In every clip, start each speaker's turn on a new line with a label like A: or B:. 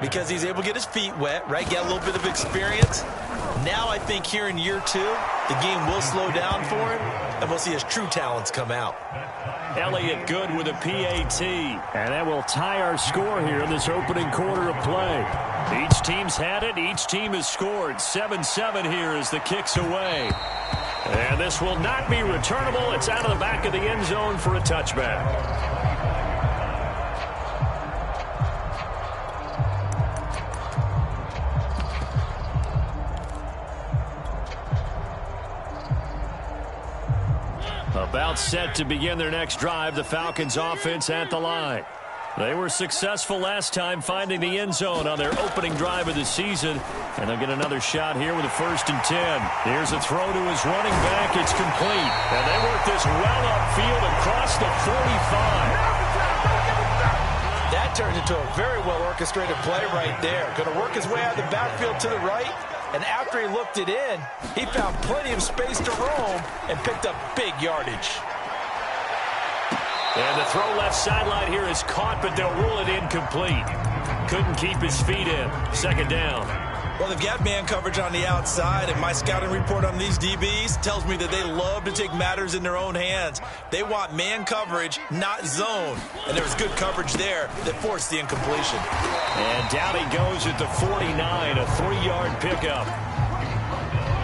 A: because he's able to get his feet wet, right? Get a little bit of experience. Now I think here in year 2, the game will slow down for him, and we'll see his true talents come out.
B: Elliott good with a PAT. And that will tie our score here in this opening quarter of play. Each team's had it. Each team has scored. 7-7 here as the kick's away. And this will not be returnable. It's out of the back of the end zone for a touchback. About set to begin their next drive, the Falcons offense at the line. They were successful last time finding the end zone on their opening drive of the season, and they'll get another shot here with a 1st and 10. Here's a throw to his running back. It's complete. And they work this well upfield across the 45.
A: That turned into a very well-orchestrated play right there. Going to work his way out of the backfield to the right, and after he looked it in, he found plenty of space to roam and picked up big yardage.
B: And the throw left sideline here is caught, but they'll rule it incomplete. Couldn't keep his feet in. 2nd down.
A: Well, they've got man coverage on the outside, and my scouting report on these DBs tells me that they love to take matters in their own hands. They want man coverage, not zone. And there was good coverage there that forced the incompletion.
B: And down he goes at the 49, a 3-yard pickup.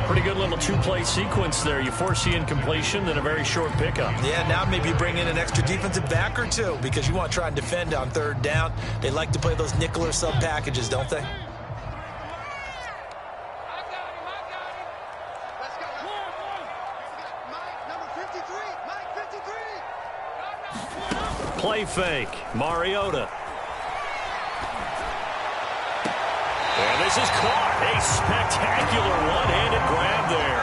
B: Pretty good little 2-play sequence there. You force the incompletion, then a very short pickup.
A: Yeah, now maybe bring in an extra defensive back or 2 because you want to try and defend on 3rd down. They like to play those nickel or sub packages, don't they?
B: Play fake. Mariota. And this is caught. A spectacular one-handed grab there.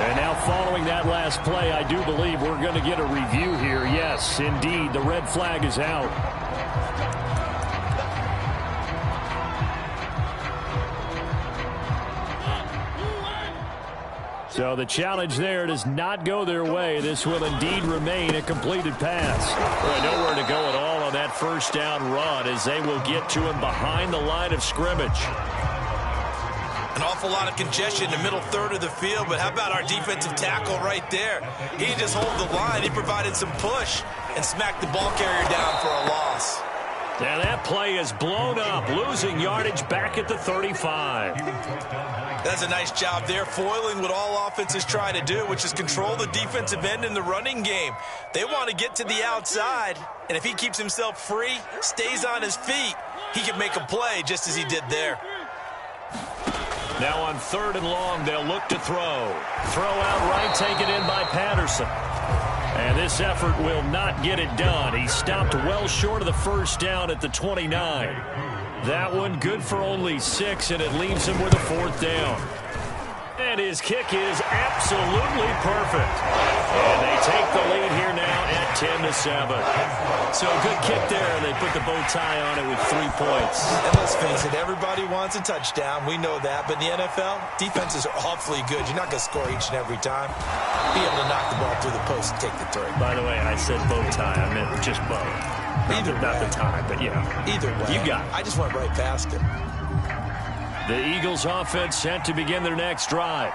B: And now following that last play, I do believe we're going to get a review here. Yes, indeed, the red flag is out. So the challenge there does not go their way. This will indeed remain a completed pass. Well, nowhere to go at all on that 1st down run as they will get to him behind the line of scrimmage.
A: An awful lot of congestion in the middle 3rd of the field, but how about our defensive tackle right there? He just hold the line. He provided some push and smacked the ball carrier down for a loss.
B: And that play is blown up, losing yardage back at the 35.
A: That's a nice job there, foiling what all offenses try to do, which is control the defensive end in the running game. They want to get to the outside, and if he keeps himself free, stays on his feet, he can make a play just as he did there.
B: Now on 3rd and long, they'll look to throw. Throw out right, taken in by Patterson. And this effort will not get it done. He stopped well short of the 1st down at the 29. That one good for only 6, and it leaves him with a 4th down. And his kick is absolutely perfect. And they take the lead here now at 10-7. So a good kick there, and they put the bow tie on it with 3 points.
A: And let's face it, everybody wants a touchdown. We know that. But in the NFL, defenses are awfully good. You're not going to score each and every time. Be able to knock the ball through the post and take the 3.
B: By the way, I said bow tie. I meant just bow.
A: Either way.
B: Not the tie, but yeah.
A: Either way.
B: You got it.
A: I just went right past it.
B: The Eagles offense set to begin their next drive.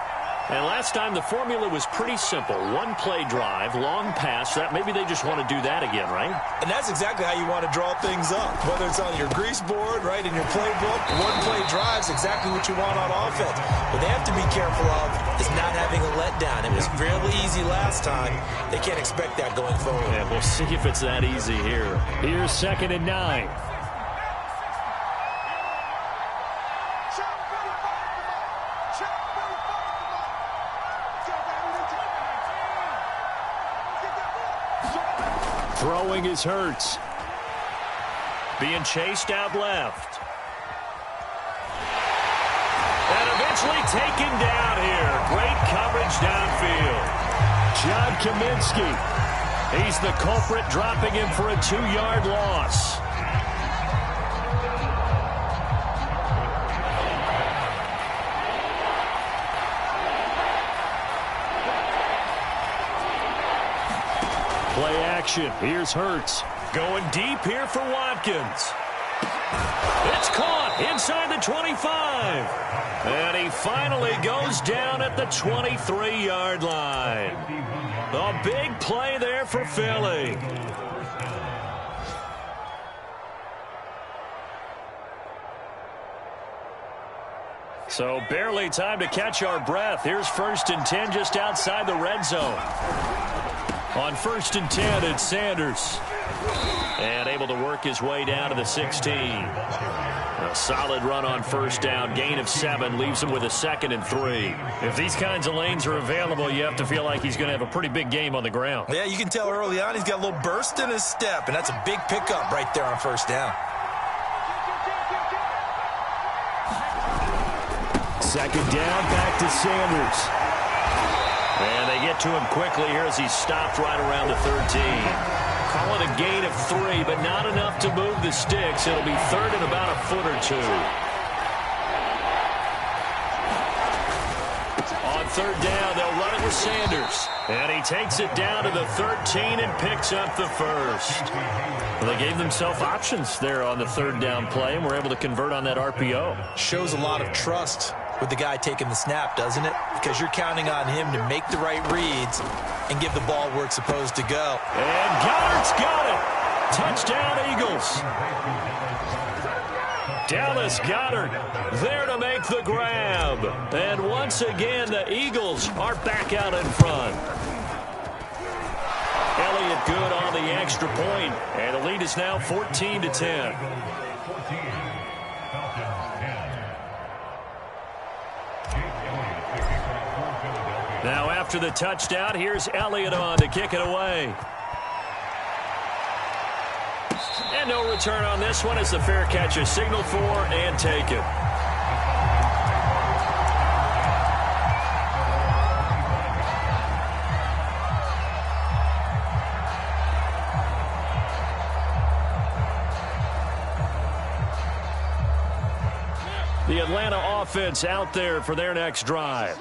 B: And last time the formula was pretty simple. 1-play drive, long pass. That maybe they just want to do that again, right?
A: And that's exactly how you want to draw things up. Whether it's on your grease board, right, in your playbook, 1-play drive's exactly what you want on offense. What they have to be careful of is not having a letdown. It was fairly easy last time. They can't expect that going forward.
B: Yeah, we'll see if it's that easy here. Here's 2nd and 9. Throwing is Hurts. Being chased out left. And eventually taken down here. Great coverage downfield. John Kaminsky. He's the culprit, dropping him for a 2-yard loss. Play action. Here's Hurts. Going deep here for Watkins. It's caught inside the 25. And he finally goes down at the 23-yard line. A big play there for Philly. So barely time to catch our breath. Here's 1st and 10 just outside the red zone. On 1st and 10, it's Sanders. And able to work his way down to the 16. A solid run on 1st down. Gain of 7 leaves him with a 2nd and 3. If these kinds of lanes are available, you have to feel like he's going to have a pretty big game on the ground.
A: Yeah, you can tell early on he's got a little burst in his step, and that's a big pickup right there on 1st down.
B: 2nd down, back to Sanders. And they get to him quickly here as he's stopped right around the 13. Call it a gain of 3, but not enough to move the sticks. It'll be 3rd and about a foot or 2. On 3rd down, they'll run it with Sanders. And he takes it down to the 13 and picks up the 1st. Well, they gave themselves options there on the 3rd down play and were able to convert on that RPO.
A: Shows a lot of trust with the guy taking the snap, doesn't it? Because you're counting on him to make the right reads and give the ball where it's supposed to go.
B: And Goddard's got it. Touchdown, Eagles. Dallas Goedert there to make the grab. And once again, the Eagles are back out in front. Elliott good on the extra point, and the lead is now 14-10. Now after the touchdown, here's Elliott on to kick it away. And no return on this one as the fair catch is signaled for and taken. The Atlanta offense out there for their next drive.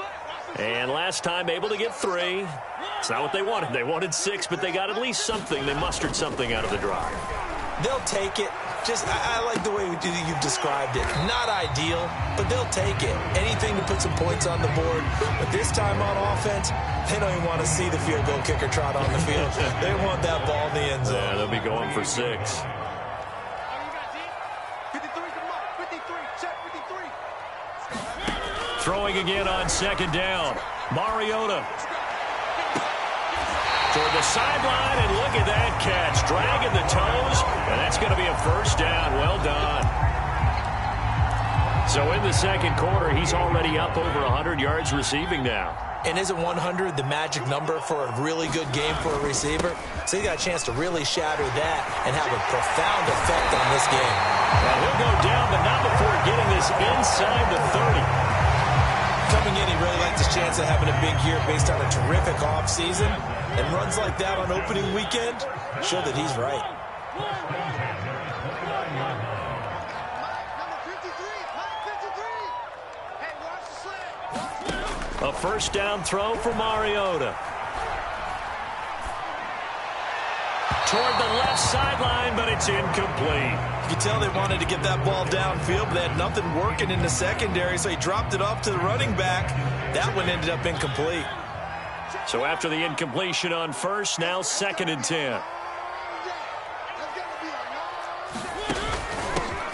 B: And last time able to get 3. It's not what they wanted. They wanted 6, but they got at least something. They mustered something out of the drive.
A: They'll take it. I like the way you've described it. Not ideal, but they'll take it. Anything to put some points on the board. But this time on offense, they don't even want to see the field goal kicker trot on the field. They want that ball in the end zone.
B: Yeah, they'll be going for 6. Throwing again on 2nd down. Mariota. Toward the sideline, and look at that catch. Dragging the toes, and that's going to be a 1st down. Well done. So in the 2nd quarter, he's already up over 100 yards receiving now.
A: And isn't 100 the magic number for a really good game for a receiver? So he got a chance to really shatter that and have a profound effect on this game.
B: Well, he'll go down, but not before getting this inside the 30.
A: Coming in, he really likes his chance of having a big year based on a terrific offseason. And runs like that on opening weekend show that he's right.
B: A 1st down throw for Mariota. Toward the left sideline, but it's incomplete.
A: You can tell they wanted to get that ball downfield, but they had nothing working in the secondary, so he dropped it off to the running back. That one ended up incomplete.
B: So after the incompletion on 1st, now 2nd and 10.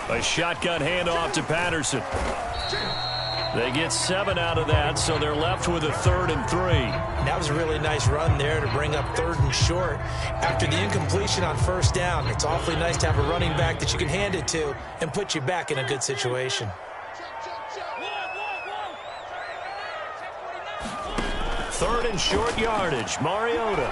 B: A shotgun handoff to Patterson. They get 7 out of that, so they're left with a 3rd and 3.
A: That was a really nice run there to bring up 3rd and short. After the incompletion on 1st down, it's awfully nice to have a running back that you can hand it to and put you back in a good situation.
B: 3rd and short yardage. Mariota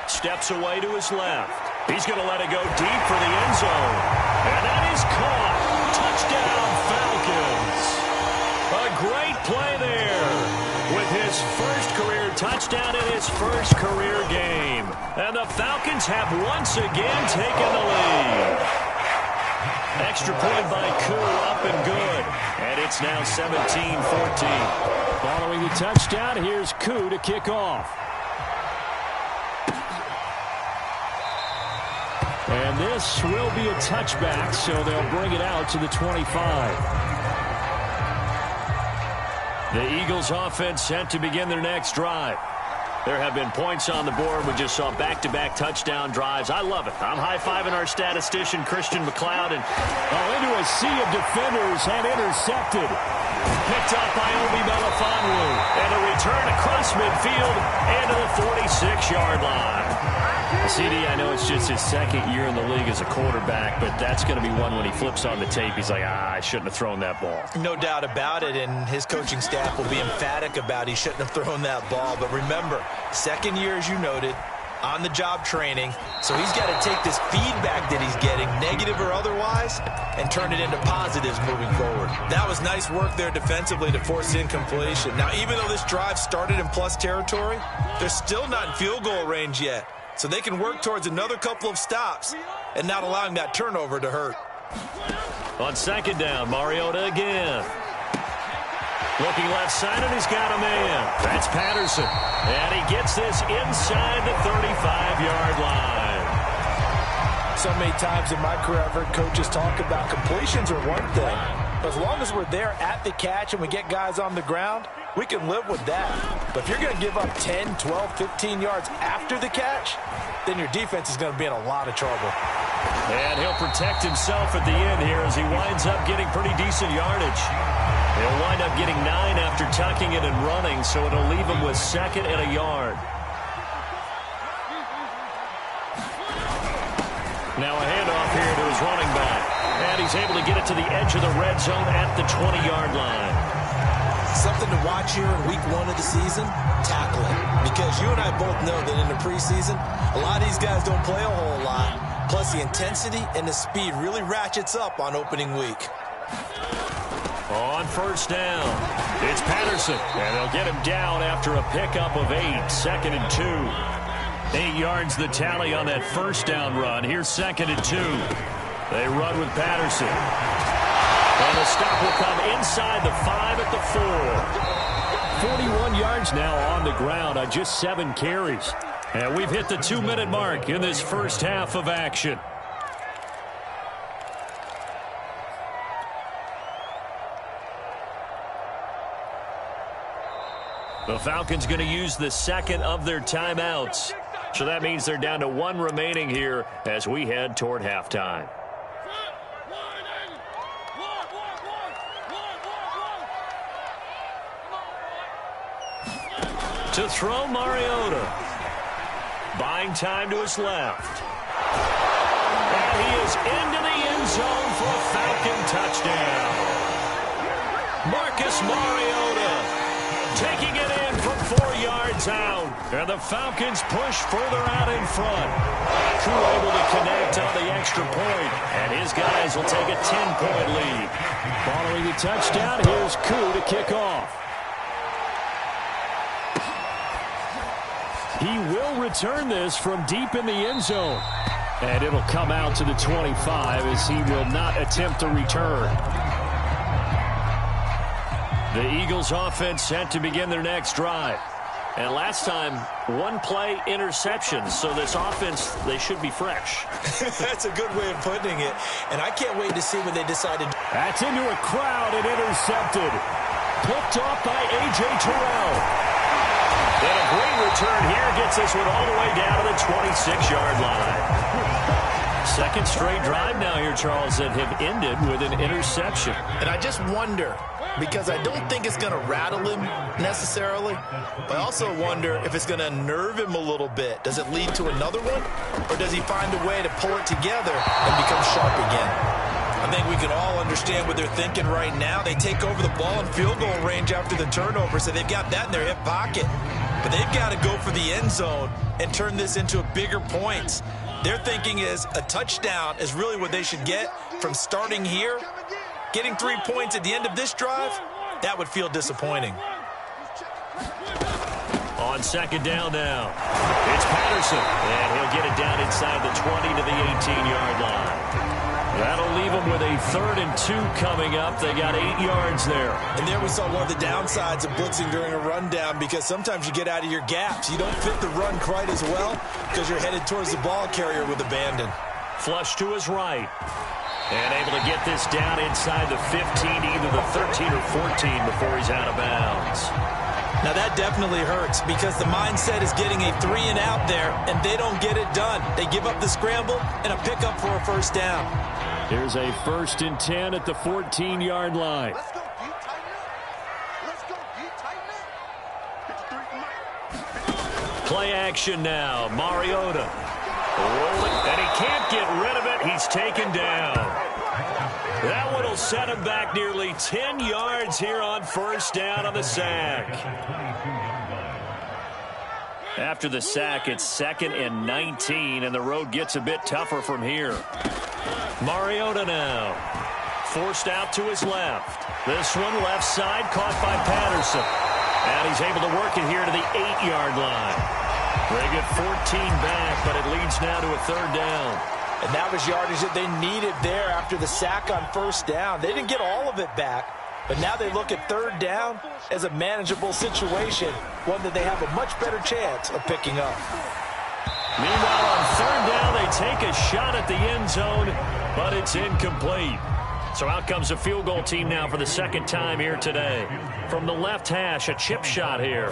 B: steps away to his left. He's going to let it go deep for the end zone. And that is caught. Touchdown, Falcons. A great play there with his 1st career touchdown in his 1st career game. And the Falcons have once again taken the lead. Extra point by Koo, up and good. And it's now 17-14. Following the touchdown, here's Koo to kick off. And this will be a touchback, so they'll bring it out to the 25. The Eagles offense set to begin their next drive. There have been points on the board. We just saw back-to-back touchdown drives. I love it. I'm high-fiving our statistician, Christian McLeod. And into a sea of defenders and intercepted. Picked up by Obi Melifonwu. And a return across midfield and to the 46-yard line. CD, I know it's just his second year in the league as a quarterback, but that's going to be one when he flips on the tape. He's like, I shouldn't have thrown that ball.
A: No doubt about it, and his coaching staff will be emphatic about he shouldn't have thrown that ball. But remember, second year, as you noted, on-the-job training, so he's got to take this feedback that he's getting, negative or otherwise, and turn it into positives moving forward. That was nice work there defensively to force incompletion. Now, even though this drive started in plus territory, they're still not in field goal range yet. So they can work towards another couple of stops and not allowing that turnover to hurt.
B: On second down, Mariota again. Looking left side, and he's got a man. That's Patterson. And he gets this inside the 35-yard line.
A: So many times in my career, I've heard coaches talk about completions are one thing. But as long as we're there at the catch and we get guys on the ground, we can live with that. But if you're going to give up 10, 12, 15 yards after the catch, then your defense is going to be in a lot of trouble.
B: And he'll protect himself at the end here as he winds up getting pretty decent yardage. He'll wind up getting 9 after tucking it and running, so it'll leave him with second and a yard. Now a handoff here to his running back. And he's able to get it to the edge of the red zone at the 20-yard line.
A: Something to watch here in week 1 of the season, tackling. Because you and I both know that in the preseason, a lot of these guys don't play a whole lot. Plus the intensity and the speed really ratchets up on opening week.
B: On first down, it's Patterson. And they'll get him down after a pickup of 8, second and 2. 8 yards the tally on that first down run. Here's second and 2. They run with Patterson. And the stop will come inside the 5 at the 4. 41 yards now on the ground on just 7 carries. And we've hit the 2-minute mark in this first half of action. The Falcons going to use the second of their timeouts. So that means they're down to 1 remaining here as we head toward halftime. To throw, Mariota. Buying time to his left. And he is into the end zone for a Falcon touchdown. Marcus Mariota taking it in from 4 yards out. And the Falcons push further out in front. Koo able to connect on the extra point. And his guys will take a 10-point lead. Following the touchdown, here's Koo to kick off. He will return this from deep in the end zone. And it'll come out to the 25 as he will not attempt a return. The Eagles offense set to begin their next drive. And last time, 1-play interception. So this offense, they should be fresh.
A: That's a good way of putting it. And I can't wait to see when they decided.
B: That's into a crowd and intercepted. Picked off by A.J. Terrell. And a great return here gets this one all the way down to the 26-yard line. Second straight drive now here, Charles, that have ended with an interception.
A: And I just wonder, because I don't think it's going to rattle him necessarily, but I also wonder if it's going to nerve him a little bit. Does it lead to another one, or does he find a way to pull it together and become sharp again? I think we can all understand what they're thinking right now. They take over the ball in field goal range after the turnover, so they've got that in their hip pocket. But they've got to go for the end zone and turn this into bigger points. Their thinking is a touchdown is really what they should get from starting here. Getting 3 points at the end of this drive, that would feel disappointing.
B: On second down now, it's Patterson. And he'll get it down inside the 20 to the 18-yard line. That'll leave them with a 3rd and 2 coming up. They got 8 yards there.
A: And there we saw one of the downsides of blitzing during a rundown, because sometimes you get out of your gaps. You don't fit the run quite as well because you're headed towards the ball carrier with abandon.
B: Flush to his right. And able to get this down inside the 15, either the 13 or 14 before he's out of bounds.
A: Now that definitely hurts because the mindset is getting a 3-and-out there, and they don't get it done. They give up the scramble and a pickup for a first down.
B: Here's a 1st and 10 at the 14-yard line.
C: Let's go, D, tighten up. Let's go, D, tighten up.
B: Play action now. Mariota. Rolling, and he can't get rid of it. He's taken down. That one will set him back nearly 10 yards here on first down on the sack. After the sack, it's 2nd and 19, and the road gets a bit tougher from here. Mariota now. Forced out to his left. This one left side caught by Patterson. And he's able to work it here to the 8-yard line. They get 14 back, but it leads now to a 3rd down.
A: And that was yardage that they needed there after the sack on first down. They didn't get all of it back, but now they look at 3rd down as a manageable situation, one that they have a much better chance of picking up.
B: Meanwhile, on 3rd down, they take a shot at the end zone, but it's incomplete. So out comes the field goal team now for the 2nd time here today. From the left hash, a chip shot here.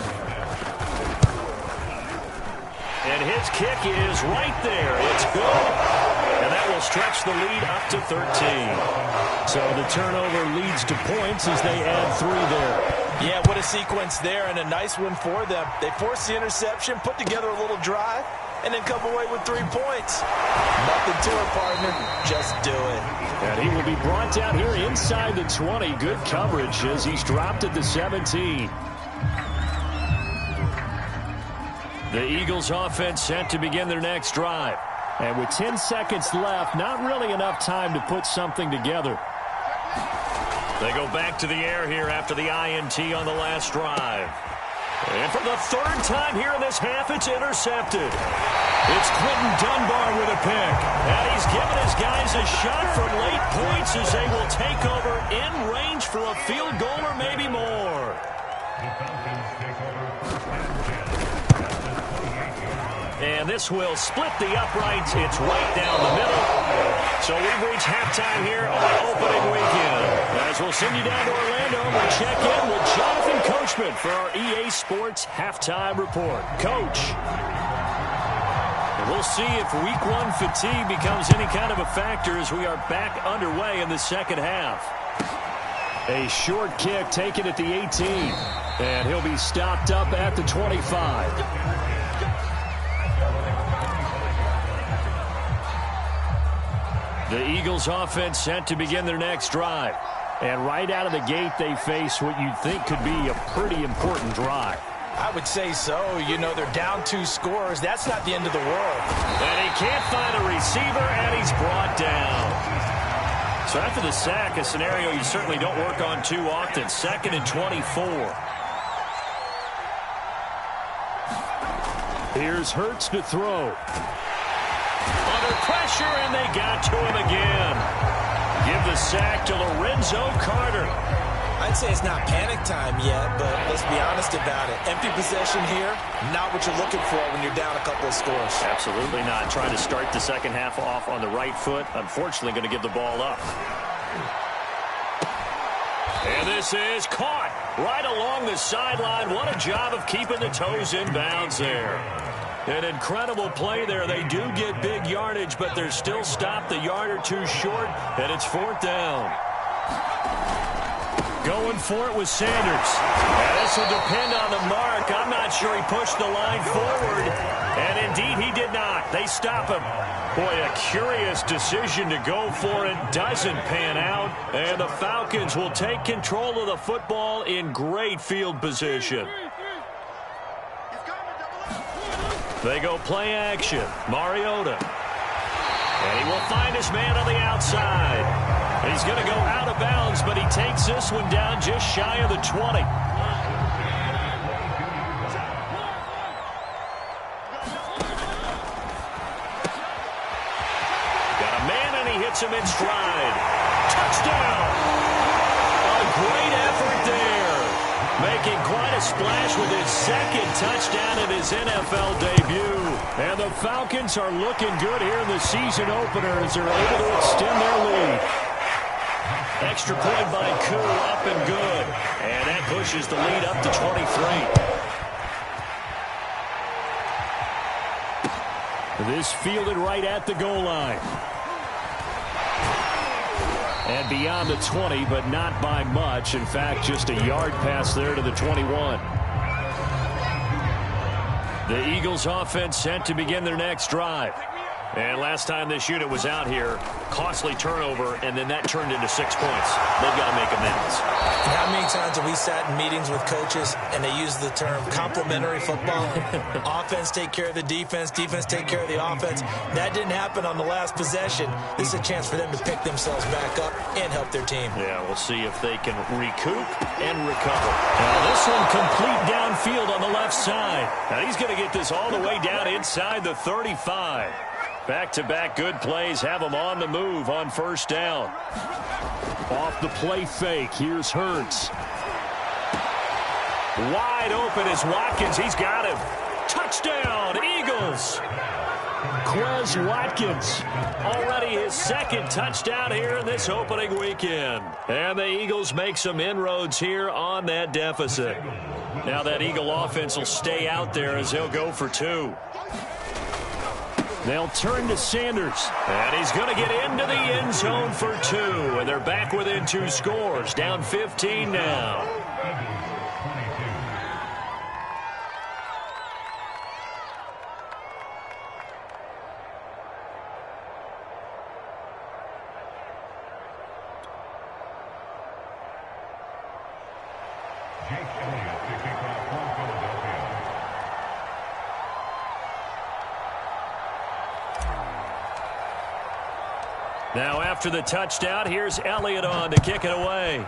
B: And his kick is right there. It's good. And that will stretch the lead up to 13. So the turnover leads to points as they add 3 there.
A: Yeah, what a sequence there, and a nice one for them. They forced the interception, put together a little drive, and then come away with 3 points. Nothing to it, partner. Just do it.
B: And he will be brought down here inside the 20. Good coverage as he's dropped at the 17. The Eagles offense set to begin their next drive. And with 10 seconds left, not really enough time to put something together. They go back to the air here after the INT on the last drive. And for the 3rd time here in this half, it's intercepted. It's Quentin Dunbar with a pick. And he's given his guys a shot for late points as they will take over in range for a field goal or maybe more. And this will split the uprights. It's right down the middle. So we've reached halftime here on opening weekend. As we'll send you down to Orlando, we'll check in with Jonathan Coachman for our EA Sports Halftime Report. Coach. And we'll see if week 1 fatigue becomes any kind of a factor as we are back underway in the 2nd half. A short kick taken at the 18. And he'll be stopped up at the 25. The Eagles offense set to begin their next drive. And right out of the gate, they face what you'd think could be a pretty important drive.
A: I would say so. You know, they're down 2 scores. That's not the end of the world.
B: And he can't find a receiver, and he's brought down. So after the sack, a scenario you certainly don't work on too often. 2nd and 24. Here's Hurts to throw. Under pressure, and they got to him again. Give the sack to Lorenzo Carter.
A: I'd say it's not panic time yet, but let's be honest about it. Empty possession here, not what you're looking for when you're down a couple of scores.
B: Absolutely not. Trying to start the 2nd half off on the right foot. Unfortunately, going to give the ball up. And this is caught right along the sideline. What a job of keeping the toes in bounds there. An incredible play there. They do get big yardage, but they're still stopped a yard or 2 short, and it's 4th down. Going for it with Sanders. And this will depend on the mark. I'm not sure he pushed the line forward. And indeed, he did not. They stop him. Boy, a curious decision to go for it. Doesn't pan out. And the Falcons will take control of the football in great field position. They go play action. Mariota. And he will find his man on the outside. He's going to go out of bounds, but he takes this one down just shy of the 20. Got a man, and he hits him in stride. Touchdown! A great effort there. Making quite a splash with his second touchdown in his NFL debut. And the Falcons are looking good here in the season opener as they're able to extend their lead. Extra point by Koo, up and good. And that pushes the lead up to 23. This fielded right at the goal line. And beyond the 20, but not by much. In fact, just a yard pass there to the 21. The Eagles offense set to begin their next drive. And last time this unit was out here, costly turnover, and then that turned into 6 points. They've got to make amends.
A: And how many times have we sat in meetings with coaches and they use the term complementary football? Offense take care of the defense, defense take care of the offense. That didn't happen on the last possession. This is a chance for them to pick themselves back up and help their team.
B: Yeah, we'll see if they can recoup and recover. Now this one complete downfield on the left side. Now he's going to get this all the way down inside the 35. Back-to-back good plays have him on the move on first down. Off the play fake, here's Hurts. Wide open is Watkins. He's got him. Touchdown, Eagles. Quez Watkins, already his second touchdown here in this opening weekend. And the Eagles make some inroads here on that deficit. Now that Eagle offense will stay out there as they'll go for 2. They'll turn to Sanders, and he's going to get into the end zone for 2, and they're back within 2 scores, down 15 now. Now after the touchdown, here's Elliott on to kick it away.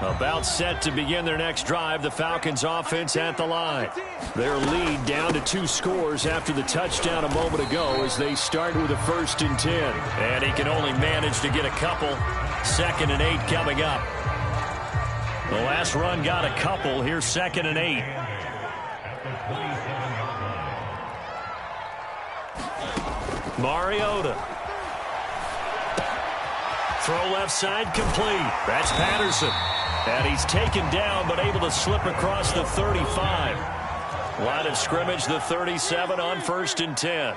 B: About set to begin their next drive, the Falcons offense at the line. Their lead down to 2 scores after the touchdown a moment ago as they start with a 1st and 10. And he can only manage to get a couple. 2nd and 8 coming up. The last run got a couple. Here's 2nd and 8. Mariota. Throw left side complete. That's Patterson. And he's taken down but able to slip across the 35. Line of scrimmage, the 37 on 1st and 10.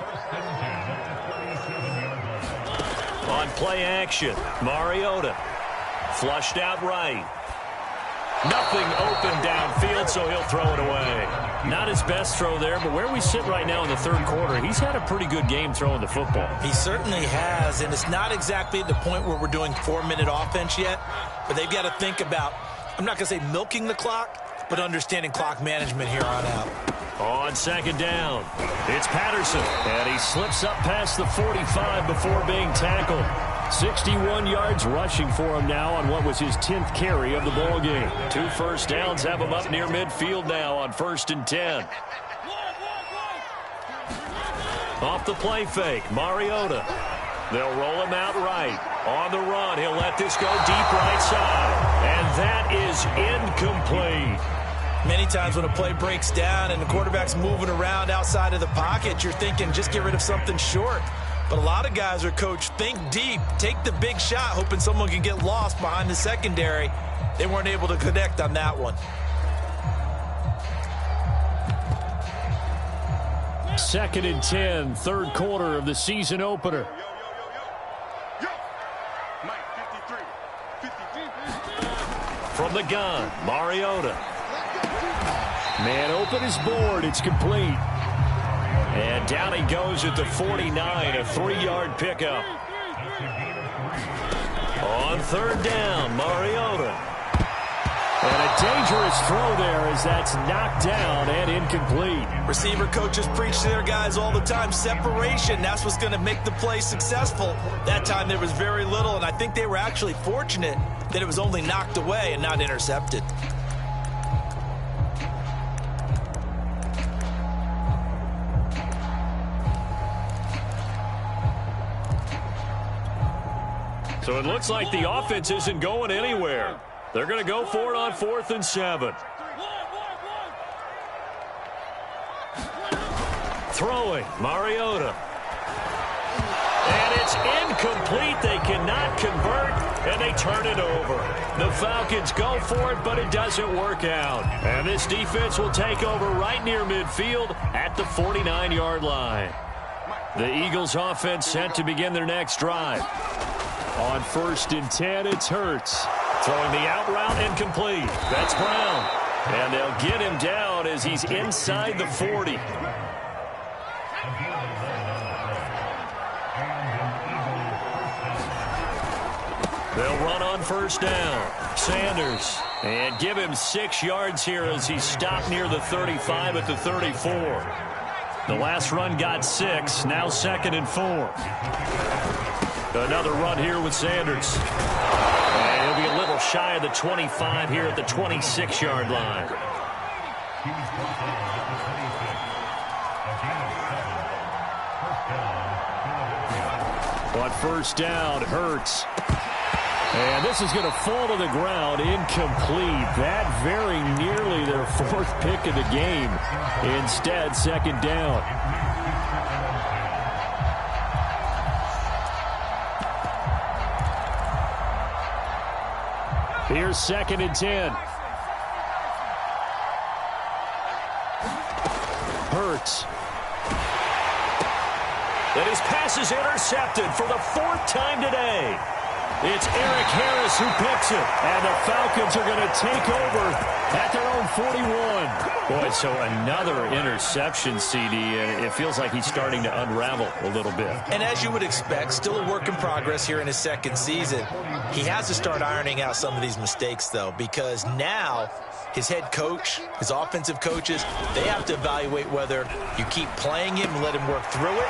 B: On play action, Mariota. Flushed out right. Nothing open downfield, so he'll throw it away. Not his best throw there, but where we sit right now in the 3rd quarter, he's had a pretty good game throwing the football.
A: He certainly has, and it's not exactly at the point where we're doing 4-minute offense yet, but they've got to think about, I'm not going to say milking the clock, but understanding clock management here on out.
B: On 2nd down, it's Patterson, and he slips up past the 45 before being tackled. 61 yards rushing for him now on what was his 10th carry of the ball game. 2 first downs have him up near midfield now on 1st and 10. Off the play fake, Mariota. They'll roll him out right. On the run, he'll let this go deep right side. And that is incomplete.
A: Many times when a play breaks down and the quarterback's moving around outside of the pocket, you're thinking just get rid of something short. But a lot of guys are coached, think deep, take the big shot, hoping someone can get lost behind the secondary. They weren't able to connect on that one.
B: 2nd and 10, 3rd quarter of the season opener. From the gun, Mariota. Man open is board. It's complete. And down he goes at the 49, a 3-yard pickup. On 3rd down, Mariota. And a dangerous throw there as that's knocked down and incomplete.
A: Receiver coaches preach to their guys all the time. Separation, that's what's going to make the play successful. That time there was very little, and I think they were actually fortunate that it was only knocked away and not intercepted.
B: So it looks like the offense isn't going anywhere. They're going to go for it on 4th and 7. Throwing, Mariota. And it's incomplete. They cannot convert, and they turn it over. The Falcons go for it, but it doesn't work out. And this defense will take over right near midfield at the 49-yard line. The Eagles offense set to begin their next drive. On 1st and 10, it's Hurts. Throwing the out route incomplete. That's Brown. And they'll get him down as he's inside the 40. They'll run on 1st down. Sanders. And give him 6 yards here as he's stopped near the 35 at the 34. The last run got 6. Now 2nd and 4. Another run here with Sanders. And he'll be a little shy of the 25 here at the 26-yard line. On 1st down, Hurts. And this is going to fall to the ground, incomplete. That very nearly their 4th pick of the game. Instead, 2nd down. Here's 2nd and 10. Hurts. And his pass is intercepted for the 4th time today. It's Eric Harris who picks it. And the Falcons are going to take over at their own 41. Boy, so another interception, CD, and it feels like he's starting to unravel a little bit.
A: And as you would expect, still a work in progress here in his 2nd season. He has to start ironing out some of these mistakes, though, because now his head coach, his offensive coaches, they have to evaluate whether you keep playing him and let him work through it,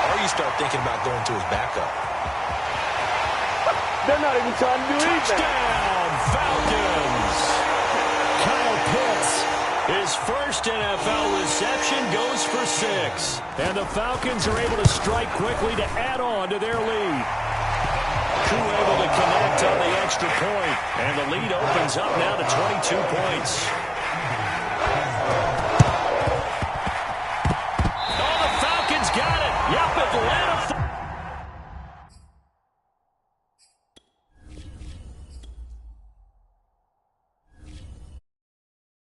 A: or you start thinking about going to his backup.
D: They're not even trying to do anything.
B: Touchdown, Falcons! Kyle Pitts, his first NFL reception goes for 6. And the Falcons are able to strike quickly to add on to their lead. Crew able to connect on the extra point, and the lead opens up now to 22 points.